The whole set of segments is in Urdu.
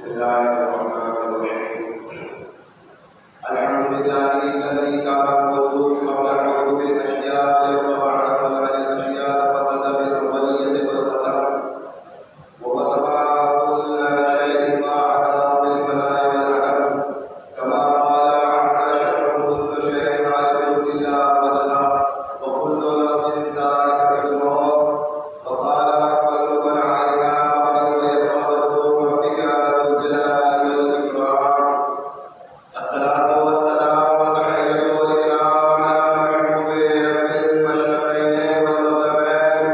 بسم الله الرحمن الرحيم. الحمد لله الذي كان موجود قبل حدوث الأشياء وبعد فناء الأشياء تفرد بالأولية والقدر ووصف كل شيء ما عدا بالفناء والعدم كما قال عز شأنه كل شيء هالك إلا وجهه وكل نفس ذائقة الموت وقال كل من عليها فان ويبقى وجه ربك ذو الجلال والإكرام. الصلاة والسلام وتحية الإكرام على محبوب رب المشرقين والمغربين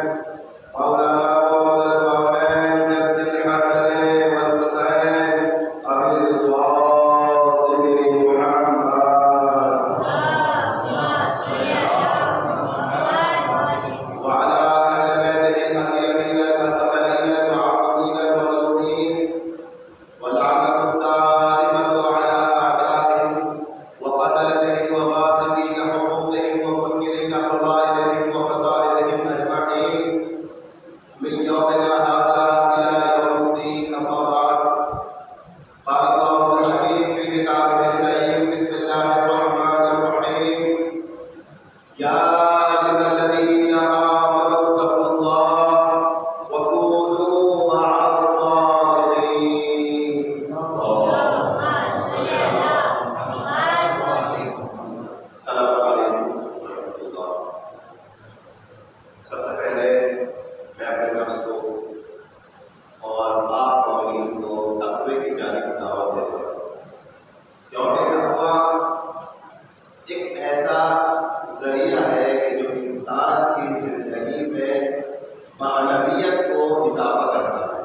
مولانا ومولى الكونين جد الحسن والحسين أبي القاسم محمد وعلى أهل بيته الأطيبين المطهرين المعصومين المظلومين واللعنة الدائمة على أعدائهم وقتلتهم وغاصبين حقوقهم ومنكرين فضائلهم ومصائبهم أجمعين من يومنا هذا إلى يوم الدين. أما بعد، قال الله الحكيم في كتابه الكريم: بسم الله الرحمن الرحيم. يا أيها الذين آمنوا اتقوا الله وكونوا مع الصادقين. السلام علیکم ورحمۃ اللہ. سب سے پہلے میں اپنے نفس کو اور آپ مومنین کو تقوی کی جانب دعوت دیتا ہوں، کیونکہ تقوی ایک ایسا ذریعہ ہے کہ جو انسان کی زندگی میں معنویت کو اضافہ کرتا ہے،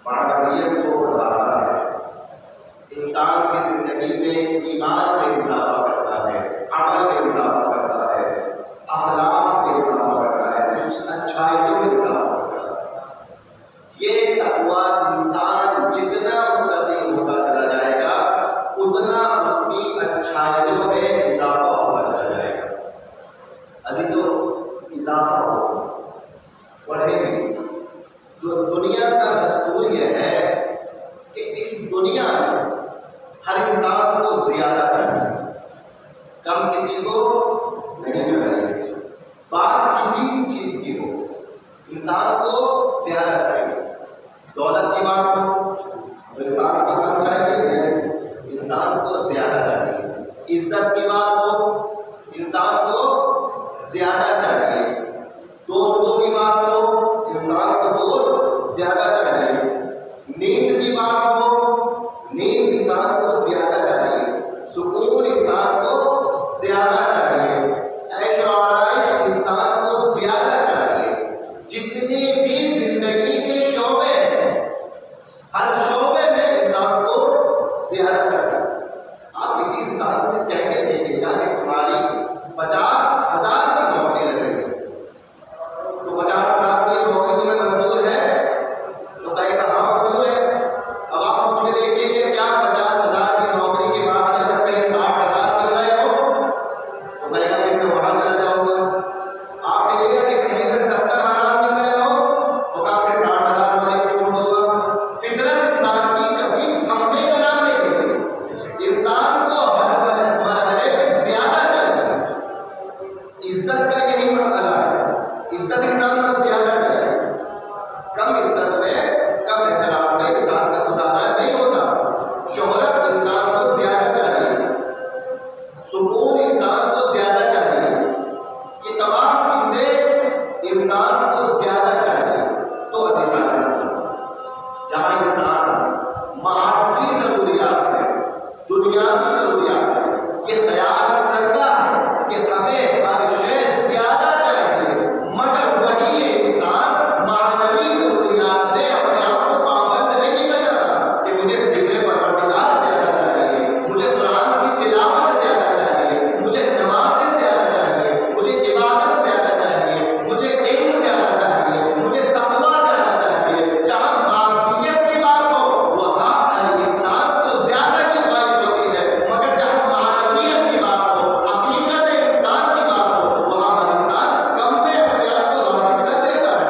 معنویت کو بڑھاتا ہے، انسان کی زندگی میں ایمان میں اضافہ کرتا ہے، عمل میں اضافہ کرتا ہے، اخلاق میں اضافہ کرتا ہے، اس کی اچھائیوں میں اضافہ کرتا ہے. یہ تقویٰ انسان جتنا متقی ہوتا چلا جائے گا اتنا اس کی اچھائیوں میں اضافہ ہوتا چلا جائے گا. عزیزو، اضافہ ہو بڑھے گی. دنیا کا دستور یہ ہے کہ اس دنیا میں ہر انسان کو زیادہ چاہیے، کم کسی کو نہیں چاہیے. بات کسی چیز کی ہو، انسان کو زیادہ چاہیے. دولت کی بات ہو تو انسان کو کم چاہیے، انسان کو زیادہ چاہیے. عزت کی بات ہو، انسان کو زیادہ چاہیے. دوستوں کی بات ہو، انسان کو بہت زیادہ چاہیے. نیند کی بات ہو، نیند انسان کو زیادہ چاہیے. سکون انسان کو زیادہ چاہیے. عیش و آرائش انسان کو زیادہ چاہیے. جتنی بھی زندگی کے شعبے ہیں، ہر شعبے میں انسان کو زیادہ چاہیے. آپ کسی انسان سے کہہ کے دیکھیے گا کہ تمہاری 50,000 کی نوکری لگے گی، تو 50,000 کی نوکری تمہیں منظور ہے؟ تو کہے گا ہاں منظور ہے. اب آپ پوچھ کے دیکھیے کہ کیا 50,000 کی نوکری کے بعد اگر کہیں 60,000 مل رہے ہو تو کہے گا پھر میں وہاں چلا جاؤں گا. آپ کہیے گا کہ کہیں اگر 70,000 مل رہے ہو تو کہا پھر 60,000 والے چھوڑ دو گا. فطرت انسان کی کبھی تھمنے کا نام نہیں لیتی. انسان کو ہر مرحلے پہ زیادہ چاہیے. عزت کا یہی مسئلہ ہے. عزت انسان کو زیادہ چاہیے. کم عزت میں، کم احترام میں انسان کا گزارا نہیں ہوتا. شہرت انسان کو زیادہ چاہیے. سکون انسان کو زیادہ چاہیے. یہ تمام چیزیں انسان کو زیادہ چاہیے. تو عزیزان، جہاں انسان معادی ضروریات ہے، دنیاوی ضروریات ہے، یہ خیال کرتا ہے کہ ہمیں ہر شے زیادہ چاہیے، مگر وہی انسان معنوی ضروریات میں اپنے آپ کو پابند نہیں بنا کہ مجھے ذکر پروردگار زیادہ چاہیے، مجھے قرآن کی تلاوت زیادہ چاہیے، مجھے نمازیں زیادہ چاہیے، مجھے عبادت زیادہ چاہیے، مجھے علم زیادہ چاہیے، مجھے تقویٰ زیادہ چاہیے. جہاں مادیت کی بات ہو وہاں ہر انسان کو زیادہ کی خواہش ہوتی ہے، مگر جہاں معنویت کی بات ہو، حقیقت انسان کی بات ہو، وہاں ہر انسان کم میں اپنے آپ کو راضی کر دیتا ہے.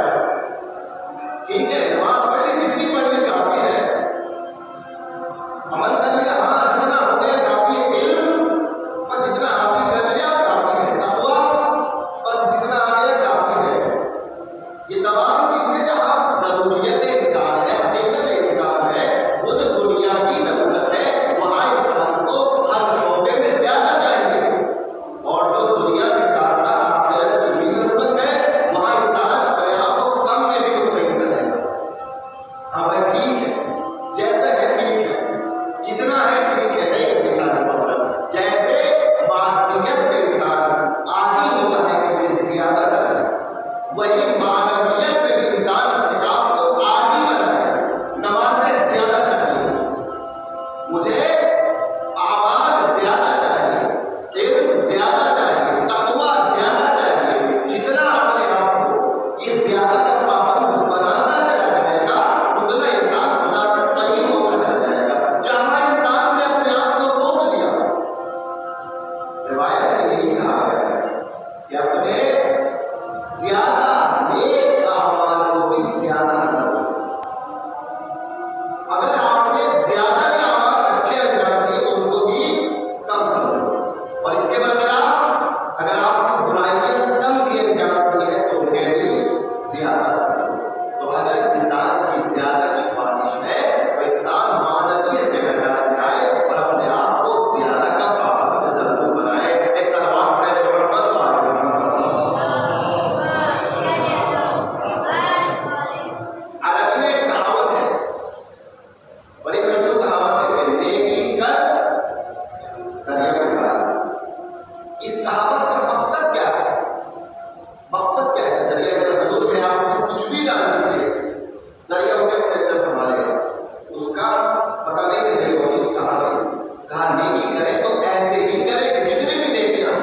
پتہ نہیں چل رہی وہ چیز کہاں گئی. کہا نیکی کرے تو ایسے ہی کرے کہ جتنے بھی نیکیاں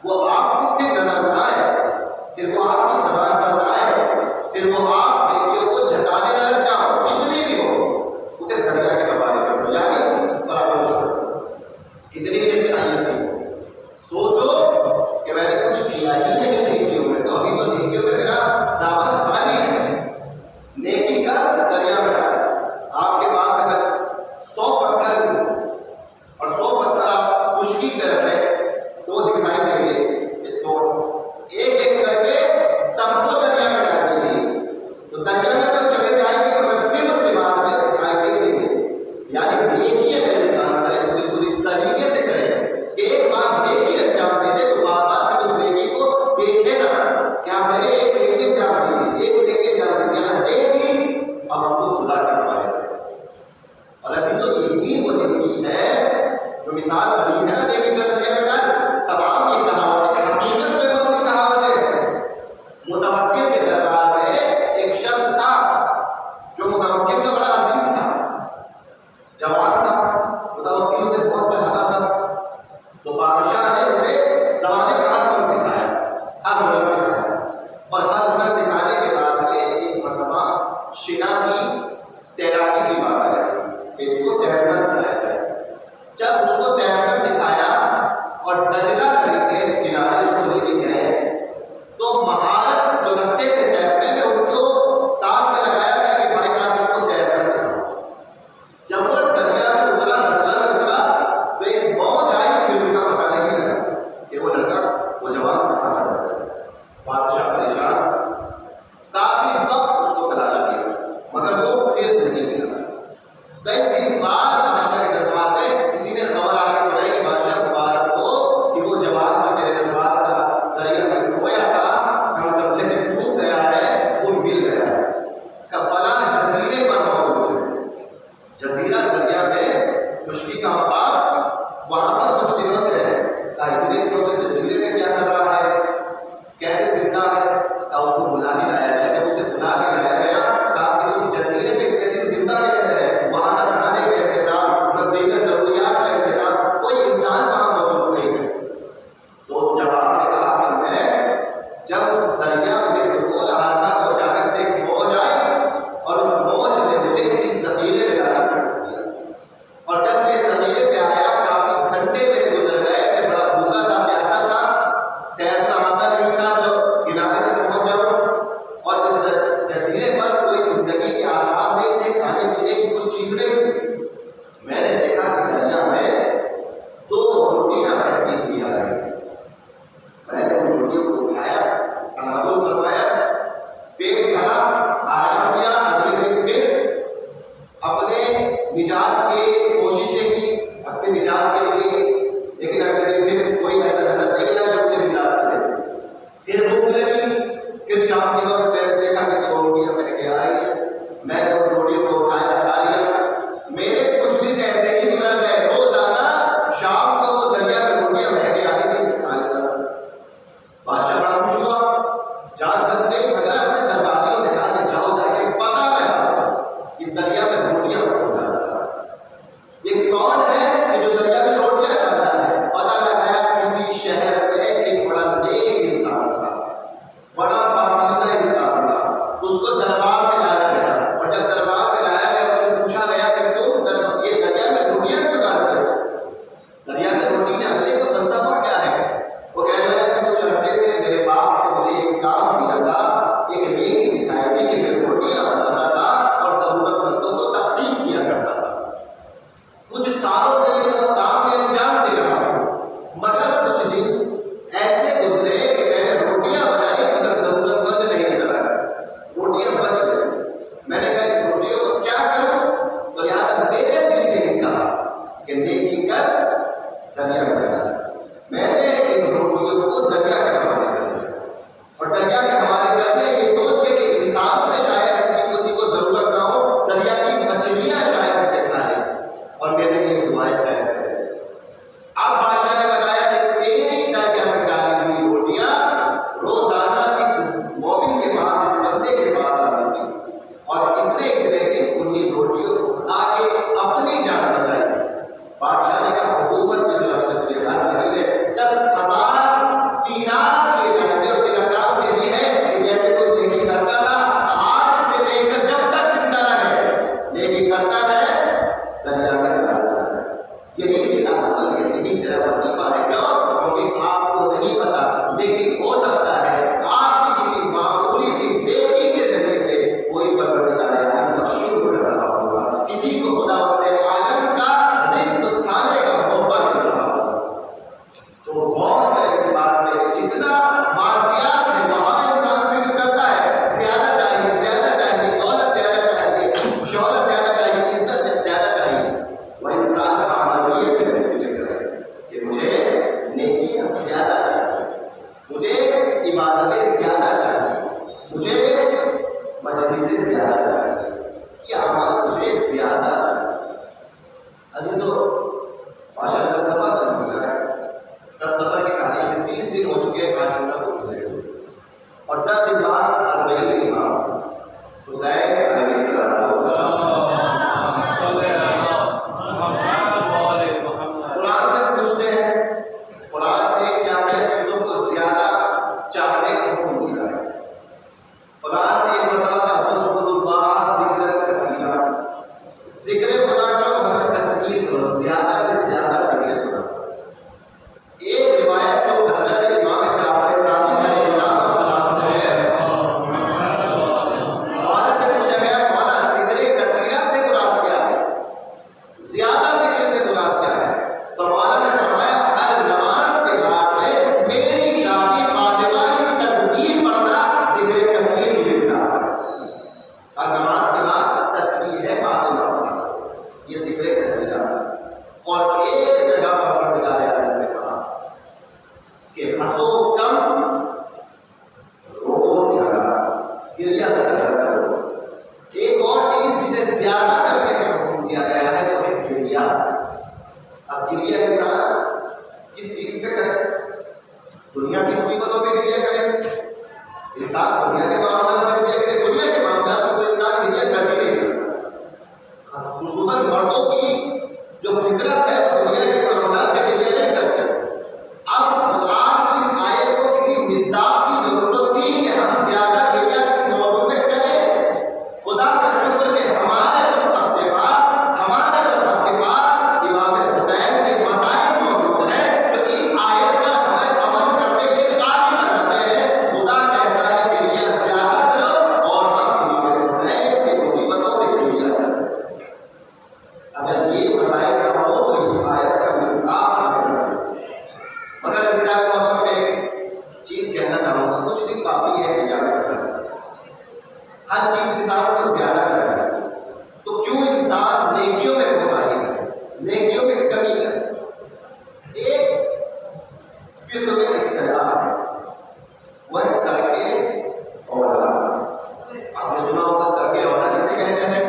وہ آپ کو نظر نہ آئے، پھر وہ آپ کی زبان پر نہ آئے، پھر وہ آپ نیکیوں کو جتانے نہ لگ جاؤ، جتنے بھی ہو اسے دریا کے حوالے کر دو، یعنی فراموش کرو. اتنی بھی اچھائیاں تھی. سوچو کہ میں نے کچھ کیا ہی نہیں نیکیوں میں، تو ابھی تو نیکیوں میں میرا دامن خالی ہے. نیکی کر دریا میں ڈال. آپ کے پاس اگر 100 پتھر اور 100 پتھر آپ خشکی پہ رکھیں تو دکھائی دیں گے. اس کو ایک ایک کر کے سب کو دریا میں ڈال دیجیے تو دریا میں تو چلے جائیں گے مگر پھر اس کے بعد میں دکھائی دیں گے. یعنی نیکی اگر انسان کرے تو بالکل اس طریقے سے کرے کہ ایک بار نیکی انجام دے دے تو بار بار اس نیکی کو دیکھے نا. کیا میں نے ایک نیکی انجام دی تھی، ایک نیکی انجام دی تھی، ہاں دیکھی اور اس کو خدا کے حوالے کرے. اور ایسی جو نیکی وہ نیکی ہے جو مثال بنی ہے نا نیکی کا دریا میں ڈال، تمام یہ کہاوت حقیقت میں مبنی کہاوت ہے. متوکل کے دربار میں ایک شخص تھا جو متوکل کا بڑا عزیز تھا، جوان تھا، متوکل اسے بہت چاہتا تھا. تو بادشاہ نے اسے زمانے کا ہر فن سکھایا، ہر ہنر سکھایا. اور ہر ہنر سکھانے کے بعد میں ایک مرتبہ شنا کی تیراکی کی بات آ گئی کہ اس کو تیرنا سکھایا جائے. جب اس کو تیرنا سکھایا اور دجلہ ندی کے کنارے اس کو لے کے گئے تو مہارت جو رکھتے تھے تیرنے میں ان کو ساتھ میں لگایا گیا کہ بھائی آپ اس کو تیرنا سکھاؤ. جب وہ دریا میں اترا، دجلہ میں اترا تو ایک موج آئی، پھر اس کا پتہ نہیں لگا کہ وہ لڑکا وہ جوان کہاں چڑھ گیا. بادشاہ پریشان، کافی وقت اس کو تلاش کیا مگر وہ پھر نہیں ملا. کئی دن بعد بادشاہ کے دربار میں کسی نے خبر آ کے سنائی کہ بادشاہ مبارک ہو کہ وہ جوان جو تیرے دربار کا دریا میں کھویا تھا، ہم سمجھے کہ ڈوب گیا ہے، وہ مل گیا ہے. کہ فلاں جزیرے پر موجود ہے. جزیرہ دریا میں خشکی کا مقام، وہاں پر کچھ دنوں سے ہے. اتنے دنوں سے جزیرے میں کیا کر رہا ہے، کیسے زندہ ہے؟ اس کو بلا کے لایا جائے. جب اسے بلا کے لایا گیا کہا کہ تم جزیرے پہ اتنے دن زندہ کیسے رہے؟ وہاں نہ کھانے کا انتظام، نہ دیگر ضروریات کا انتظام، کوئی انسان وہاں موجود نہیں ہے. تو جوان نے کہا کہ میں جب دریا میں ڈبو رہا تھا تو اچانک سے ایک موج آئی اور اس موج نے مجھے اس ذخیرے میں ڈال دیا. اور جب میں ذخیرے پہ آیا کافی گھنٹے میں گزر گئے، میں بڑا بھوکا تھا، پیاسا تھا، تیرنا آتا نہیں تھا جو کنارے تک پہنچ جاؤں. اور اس جزیرے پر کوئی زندگی کے آثار نہیں تھے، کھانے پینے کی کچھ چیز نہیں تھی. میں نے دیکھا کہ دریا میں 2 روٹیاں بہتی ہوئی آ رہی. میں نے ان روٹیوں کو اٹھایا، تناول فرمایا، پیٹ بھرا، آرام کیا. اگلے دن پھر اپنے نجات کی کوششیں کی، اپنے نجات کے لیے. لیکن اگلے دن پھر کوئی ایسا نظر نہیں آیا جو مجھے نجات کرے. پھر بھوک لگی، پھر شام کے وقت میں نے دیکھا کہ 2 روٹیاں بہ کے آ رہی ہیں. میں نے ان روٹیوں کو اٹھایا، کھا لیا. میرے کچھ دن ایسے ہی گزر گئے. روزانہ شام کو وہ دریا میں روٹیاں بہ کے آتی تھی، میں کھا لیتا تھا. بادشاہ بڑا خوش ہوا، جان بچ گئی. مگر اپنے درباریوں نے کہا کہ جاؤ جا کے پتہ لگاؤ کہ دریا میں روٹیاں کون ڈالتا ہے، یہ کون ہے کہ جو دریا میں روٹیاں ڈالتا ہے. پتہ لگایا کسی شہر میں ایک بڑا نیک انسان تھا، بڑا پاکیزہ انسان تھا. اس کو دربار میں لایا گیا اور جب دربار میں لایا گیا اس سے پوچھا گیا کہ تم یہ دریا میں روٹیاں کیوں ڈالتے ہو؟ دریا میں روٹی ڈالنے کا فلسفہ کیا ہے؟ وہ کہنے لگا کہ کچھ عرصے سے میرے باپ نے مجھے ایک کام ملا تھا، ایک نیکی سکھائی تھی کہ میں روٹیاں بناتا تھا اور ضرورت مندوں کو تقسیم کیا کرتا تھا. کچھ سالوں سے یہ کام میں انجام دے رہا ہوں، مگر کچھ دن ایسے گزرے کہ میں نے روٹیاں بنائی مگر ضرورت مند نہیں نظر آیا، روٹیاں بچ گئی. میں نے کہا ان روٹیوں کو کیا کروں؟ تو لہٰذا میرے دل نے کہا کہ نیکی کر دریا میں ڈال. میں نے ان روٹیوں کو دریا کے حوالے کر دیا اور دریا کے حوالے کر دیا یہ سوچ کے کہ انسانوں میں شاید کسی کو ضرورت نہ ہو، دریا کی مچھلیاں شاید اسے کھا لیں اور میرے لیے دعائیں خیر کریں. اب بادشاہ نے بتایا کہ تیری دریا میں ڈالی ہوئی روٹیاں روزانہ اس مومن کے پاس، اس بندے کے پاس آتی تھی اور اس نے اتنے دن انہیں روٹیوں کو کھا کے کرتا ہے دریا میں ڈالتا ہے. یہی میرا عمل ہے, یہی تیرا وظیفہ ہے. کیوں؟ کیونکہ آپ کو نہیں پتا, لیکن ہو سکتا ہے آپ کی کسی معمولی سی نیکی کے ذریعے سے کوئی پروردگار عالم کا شکر کر رہا ہوگا, کسی کو خداوند عالم کا رزق کھانے کا موقع مل رہا ہوگا. تو غور کریں اس بات میں کہ جتنا مادیات ہے وہاں انسان فکر کرتا ہے زیادہ چاہیے, زیادہ چاہیے, دولت زیادہ چاہیے, شہرت زیادہ چاہیے, عزت زیادہ چاہیے. وہ انسان معنویت میں فکر کرے کہ مجھے نیکیاں زیادہ چاہیے, مجھے عبادتیں زیادہ چاہیے, مجھے مجلسیں زیادہ چاہیے, یہ اعمال مجھے زیادہ چاہیے. عزیزو ماشاء اللہ سفر کر ملا ہے, 10 سفر کی تاریخ میں 30 دن ہو چکے ہیں عاشورہ کو گزرے ہوئے, اور 10 دن بعد 40 امام حسین علیہ السلام قرآن سے پوچھتے ہیں, قرآن نے کیا کیا چیزوں کو زیادہ چاہنے کا حکم دیا ہے. قرآن نے یہ بتایا تھا اذکروا اللہ ذکرا کثیرا, ذکر خدا کرو مگر کثیر کرو, زیادہ سے زیادہ ذکر خدا. ایک روایت جو حضرت امام جعفر صادق علیہ السلام سے ہے, مولا سے پوچھا گیا مولا ذکر کثیرہ سے مراد کیا ہے, زیادہ ذکر سے مراد کیا ہے؟ تو مولا نے فرمایا ہر نماز کے بعد میں میری دادی فاطمہ کی تسبیح پڑھنا ذکر کثیر میں لکھتا ہے. ہر نماز کے بعد تسبیح ہے فاطمہ پڑھنا, یہ ذکر کثیر ہے. اور ایک جگہ پر پروردگار عالم نے کہا کہ ہنسو کم, رو زیادہ, گریا زیادہ کرو. ایک اور چیز جسے زیادہ کرنے کا حکم دیا گیا ہے وہ ہے گریا. اب گریا انسان کس چیز پہ کرے؟ دنیا کی مصیبتوں پہ گریا کرے, انسان دنیا کے معاملات میں گریا کرے. دنیا کے معاملات میں کوئی انسان گریا کر ہی نہیں سکتا. خصوصاً مردوں کی جو فطرت ہے وہ دنیا کے معاملات میں گریا نہیں کرتے. اب قرآن کی اس آیت کو کسی مصداق کی ضرورت تھی کہ ہم زیادہ گریا کس موضوع میں کریں. خدا کا شکر کہ ہمارے مذہب کے پاس امام حسین کے مسائل موجود ہیں جو اس آیت پر ہمیں عمل کرنے کے قابل بناتے ہیں. خدا کہتا ہے گریا زیادہ کرو اور ہم امام حسین کی مصیبتوں میں گریا کریں. اگر یہ مسائل نہ ہو تو اس آیت کا مصداق ہمیں نہیں. مگر انتظار موقع میں ایک چیز کہنا چاہوں گا, کچھ دن باقی ہے دنیا میں اثر. ہر چیز انسان کو زیادہ چاہیے, تو کیوں انسان نیکیوں میں کوتاہی کرے, نیکیوں میں کمی کرے. ایک فقہ میں اصطلاح ہے, وہ ہے ترک اولاد. آپ نے سنا ہوگا ترک اولاد کسے کہتے ہیں؟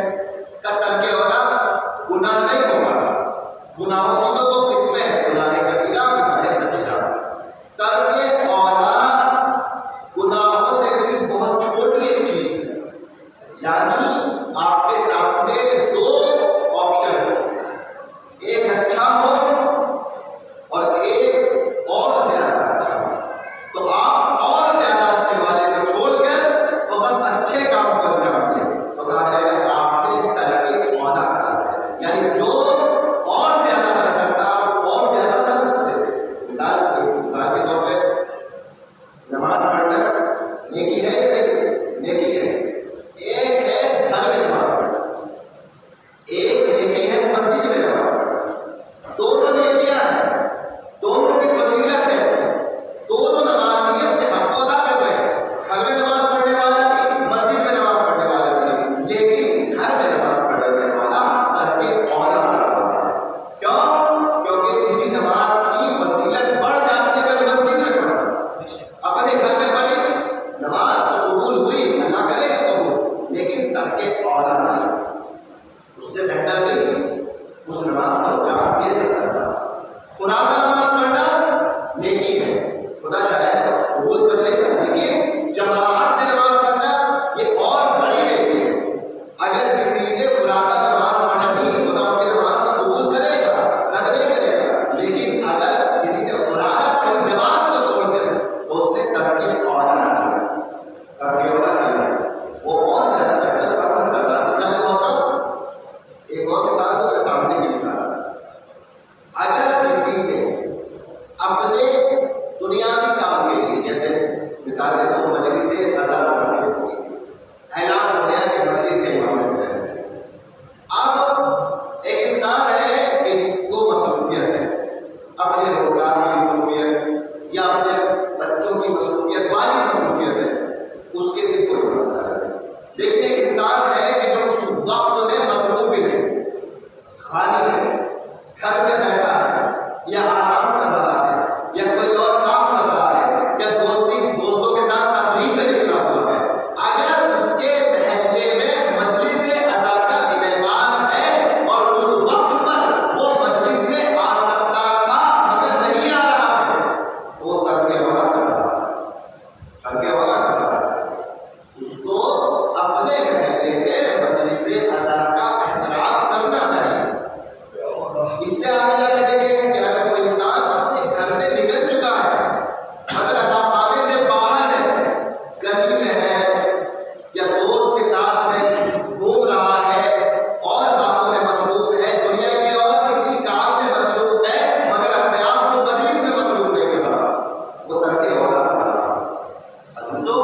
کہ ترک اولاد گناہ نہیں ہوگا, گناہوں کی تو 2 قسمیں ہیں, گناہ کبیرہ, گناہ صغیرہ. ترک اولاد گناہوں سے بھی بہت چھوٹی ایک چیز ہے. یعنی آپ کے سامنے 2 آپشن ہیں, ایک اچھا ہو اور ایک اور زیادہ اچھا ہو. تو آپ اور زیادہ اچھے والے کو چھوڑ کر فقط اچھے کام کو انجام دیں تو کہا جائے گا آپ نے ترک اولاد کیا ہے. یعنی جو اور زیادہ کرتا وہ اور زیادہ کر سکتے تھے. مثال کے طور پہ نماز پڑھنا نیکی ہے یا نہیں؟ نیکی ہے. ایک ہے گھر میں نماز پڑھنا, ایک نیکی ہے مسجد میں نماز پڑھنا. دونوں نیکیاں ہیں, دونوں کی فضیلت ہے, دونوں نمازی اپنے حق کو ادا کر رہے ہیں. گھر میں نماز پڑھنے والا بھی, مسجد میں نماز پڑھنے والا بھی, لیکن گھر میں نماز پڑھنے والا ترک اولاد کرتا ہے. کیوں؟ کیونکہ کسی نماز کی فضیلت بڑھ جاتی ہے اگر مسجد میں پڑھو. اپنے گھر میں پڑھی نماز تو قبول ہوئی, اللہ کرے گا قبول, لیکن ترک اولاد نہیں. اس سے بہتر بھی اس نماز کو جان دے سکتا تھا. قرآن نماز پڑھنا نیکی ہے, خدا شاید قبول کر لے گا, لیکن جماعت سے نماز پڑھنا یہ اور بڑی نیکی ہے. اگر کسی نے فرادا نماز پڑھی خدا اس کی نماز کو قبول کرے گا, رد نہیں کرے گا. لیکن اگر کسی نے فرادا پڑھی جماعت کو چھوڑ کر تو اس نے ترک اولاد کیا, ترک اولاد کیا, وہ اور زیادہ بہتر پسند کرتا. سچا میں بول رہا ہوں, ایک اور مثال تو میرے سامنے کی مثال ہے، اگر کسی نے اپنے دنیاوی کام کے لیے، جیسے مثال دیتا ہوں مجلس سے اذان پڑھنے کے لیے اعلان ہو گیا کہ مجلس سے امام حسین ہے، اب ایک انسان ہے کہ جس کو مصروفیت ہے، اپنے روزگار کی مصروفیت یا اپنے بچوں کی مصروفیت، واجب مصروفیت ہے، اس کے لیے کوئی مسئلہ نہیں، لیکن ایک انسان ہے کہ جو اس وقت میں مصروف ہی نہیں، خالی ہے، گھر میں بیٹھا ہے یا آرام کر رہا ہے یا کوئی اور کام کر رہا ہے یا دوستوں کے ساتھ تفریح پہ نکلا ہوا ہے، اگر اس کے محلے میں مجلس اذان کا انعقاد ہے اور اس وقت پر وہ مجلس میں آ سکتا تھا مگر نہیں آ رہا ہے، وہ ترک اولا کر رہا ہے، ترک اولا کر رہا ہے، اس کو اپنے محلے میں مجلس اذان کا احترام کرنا چاہیے۔ اس سے آگے جا کے دیکھیں کہ اگر کوئی انسان اپنے گھر سے نکل چکا ہے مگر خانے سے باہر ہے، گلی میں ہے یا دوست کے ساتھ میں گھوم رہا ہے اور باتوں میں مصروف ہے، دنیا کے اور کسی کام میں مصروف ہے مگر اپنے آپ کو مجلس میں مصروف نہیں کر رہا، وہ ترک اولا کر رہا ہے۔ سمجھو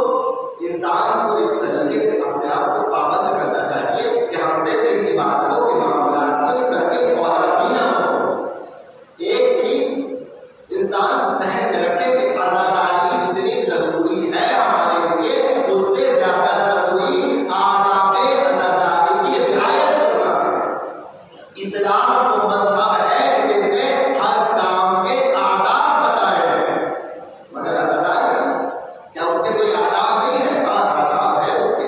انسان کو اس طریقے سے اپنے آپ کو پابند کرنا چاہیے کہ ہم نے اپنی عبادتوں کے معاملات میں ترک اولا بھی نہ ہو۔ ایک چیز انسان ذہن میں رکھے کہ عزاداری جتنی ضروری ہے ہمارے لیے اس سے زیادہ ضروری آداب عزاداری کی رعایت کرنا ہے۔ اسلام تو مذہب ہے کہ جس نے ہر کام کے آداب بتائے ہیں، مگر عزاداری کیا اس کے کوئی آداب نہیں ہے؟ آداب ہے، اس کے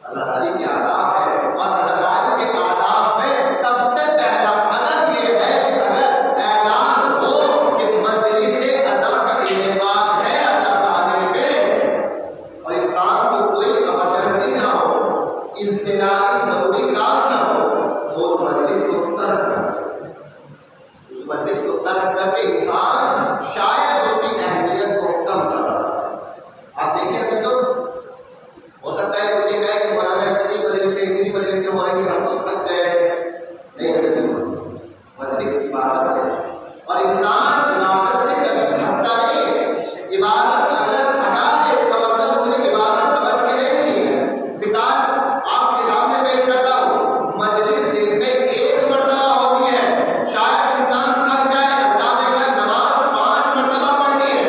عزاداری کے آداب ہے، اور عزاداری کے آداب میں سب سے پہلا ادب یہ ہے کہ اگر اعلان ہو کہ مجلس اذان کا انعقاد ہے عزاداری میں اور انسان کو کوئی ایمرجنسی نہ ہو، اضطراری ضروری کام نہ ہو، تو اس مجلس کو ترک کر، اس مجلس کو ترک کر کے انسان شاید اس کی اہمیت کو کم کر رہا ہے۔ آپ دیکھیں عزیزو، ہو سکتا ہے کوئی یہ کہے کہ مولانا اتنی مجلسیں ہو رہی کہ ہم تو تھک گئے، نہیں، مجلس عبادت ہے اور انسان عبادت سے کبھی تھکتا نہیں ہے۔ عبادت اگر تھکا دے اس کا مطلب اس نے عبادت سمجھ کے نہیں کی ہے۔ مثال آپ کے سامنے پیش کرتا ہوں، مجلس دن میں ایک مرتبہ ہوتی ہے، شاید انسان تھک جائے، اللہ نے کہا نماز 5 مرتبہ پڑھنی ہے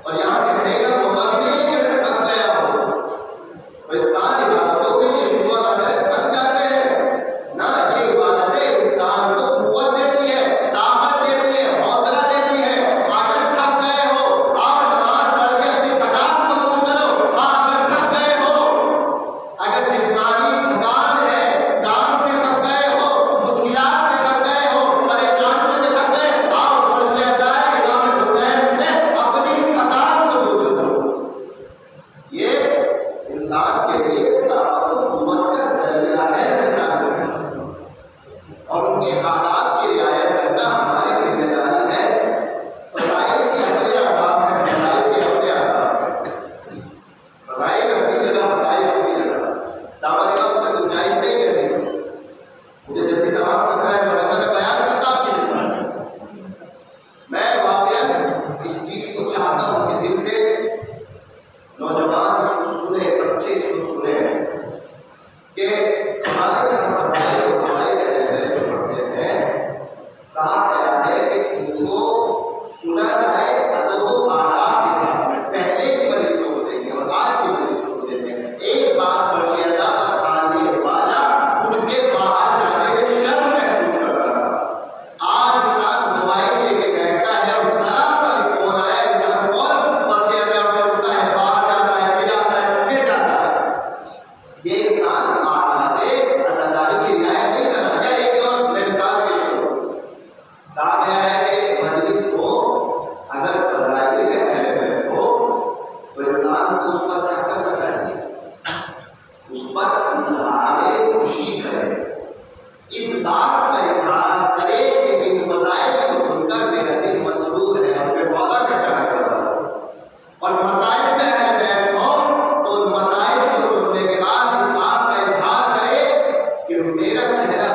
اور یہاں کہنے کا موقع بھی نہیں ہے کہ میں تھک گیا ہوں۔ تو انسان عبادتوں میں یہ شروع نہ کرے تھک جاتے ہیں، نہ، یہ عبادتیں انسان کو قوت دیتی ہے، طاقت دیتی ہے، حوصلہ دیتی ہے۔ اگر تھک گئے ہو اور نماز پڑھ کے اپنی تھکان کو دور کرو، اگر تھک گئے ہو، اگر جسمانی تھکان ہے، کام سے تھک گئے ہو، مشکلات سے تھک گئے ہو، پریشانیوں سے تھک گئے، آؤ مجلس اذان امام حسین میں اپنی تھکان کو دور کرو۔ یہ انسان کے لیے طاقت و قوت کا ذریعہ ہے انسان کے لیے، اور ان کے آداب کی رعایت کرنا ہماری ذمہ داری ہے۔ فضائل کے اپنے آداب ہیں، مسائل کے اپنے آداب ہیں، فضائل اپنی جگہ، مسائل اپنی جگہ۔ دعوت کا کوئی گنجائش نہیں ہے کسی کو، مجھے جلدی تمام کرنا ہے ورنہ میں بیان کرتا آپ کی خدمت میں۔ میں واقعاً اس چیز کو چاہتا ہوں کہ دل سے نوجوان اس کو سنے، بچے اس کو سنے کہ ہمارے یہاں فضائل و مسائل جو پڑھتے ہیں، کہا گیا ہے کہ ان کو سنا جائے ادب و آداب کے ساتھ میں۔ پہلے کی مجلسوں کو دیکھیں اور آج کی مجلسوں کو دیکھیں، ایک بات پرشیدہ اور آنے والا اٹھ کے باہر جانے میں شرم محسوس کرتا تھا۔ آج انسان موبائل لے کے بیٹھتا ہے اور ذرا سا فون آیا، انسان فوراً پرشیدہ اٹھتا ہے، باہر جاتا ہے، پھر آتا ہے، پھر جاتا ہے۔ یہ انسان آداب عزاداری کی رعایت نہیں کر رہا۔ کیا ایک اور میں مثال پیش کروں، کہا گیا ہے کہ مجلس کو اگر فضائل کے اہل بیت ہو تو انسان کو اس پر کیا کرنا چاہیے؟ اس پر اظہار خوشی کرے، اس بات کا اظہار کرے کہ ان فضائل کو سن کر میرا دل مسرور ہے اور میں مولا کا چاہ رہا ہوں، اور مسائل میں اہل بیت ہو تو ان مسائل کو سننے کے بعد اس بات کا اظہار کرے کہ میرا چہرہ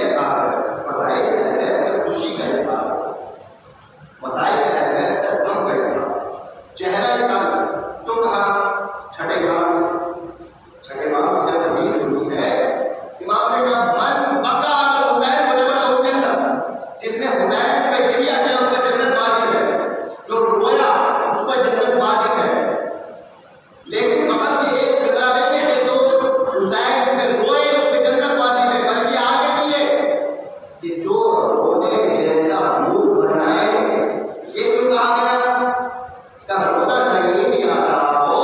اظہار ہے، فضائل اہل بیت میں خوشی کا اظہار، مسائل اہل بیت میں غم کا اظہار، چہرہ انسان تو کہا چھٹے امام کی جب حدیث سنی ہے، امام نے کہا من بقا علی حسین وجب له الجنہ، جس نے حسین پہ گریہ کیا اس پر جنت واجب ہے، جو رویا اس پر جنت واجب ہے. لیکن وہاں سے ایک فطرہ نہیں ہے کہ جو حسین پہ روئے اس پہ جنت واجب ہے، بلکہ آگے بھی ہے کہ جو رونے جیسا منہ بنائے، یہ کیوں کہا گیا کہ رونا نہیں آتا ہو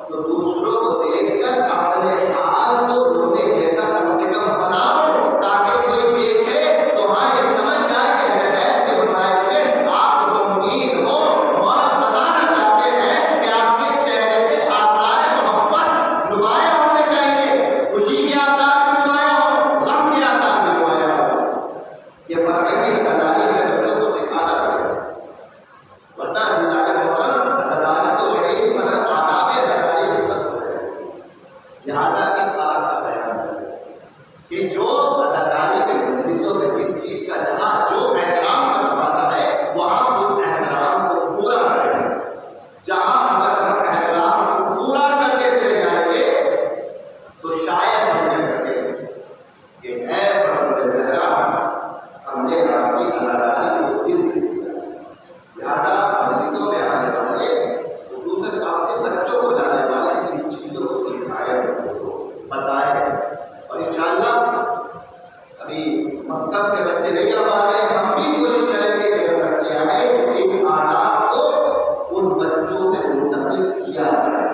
تو دوسروں کو دیکھ کر اپنے حال کو رونے جیسا کم سے کم بناؤ، تاکہ کوئی دیکھے تو ہاں یہ سمجھ جائے کہ اہل بیت کے مسائل میں آپ غمگین ہو. مولا بتانا چاہتے ہیں کہ آپ کے چہرے سے آثار محبت نمایاں ہونے چاہیے، خوشی کے آثار بھی نمایاں ہو، غم کے آثار بھی نمایاں ہو. یہ فرق ہے کہ عزاداری ہے بچوں کو سکھانا چاہیے، ورنہ عزیزان محترم عزاداری تو ہے ہی مگر آداب عزاداری بھی سخت ہے. لہٰذا اس بات کا خیال ہے کہ جو عزاداری کے مجلسوں میں جس چیز کا جہاں جو احترام کا تقاضا ہے وہاں اس احترام کو پورا کریں. جہاں اگر ہم احترام کو پورا کرتے چلے جائیں گے تو شاید ہم کہہ سکیں کہ اے فرزند زہرا ہم نے آپ کی عزاداری کو دل سے کیا. لہٰذا مجلسوں میں آنے والے خصوصاً اپنے بچوں کو لانے والے ان چیزوں کو سکھائے، بچوں کو بتائیں. اور انشاءاللہ ابھی مکتب میں بچے نہیں آ پا رہے ہیں، ہم بھی کوشش کریں گے کہ بچے آئے ان آداب کو ان بچوں میں منتقل کیا جائے.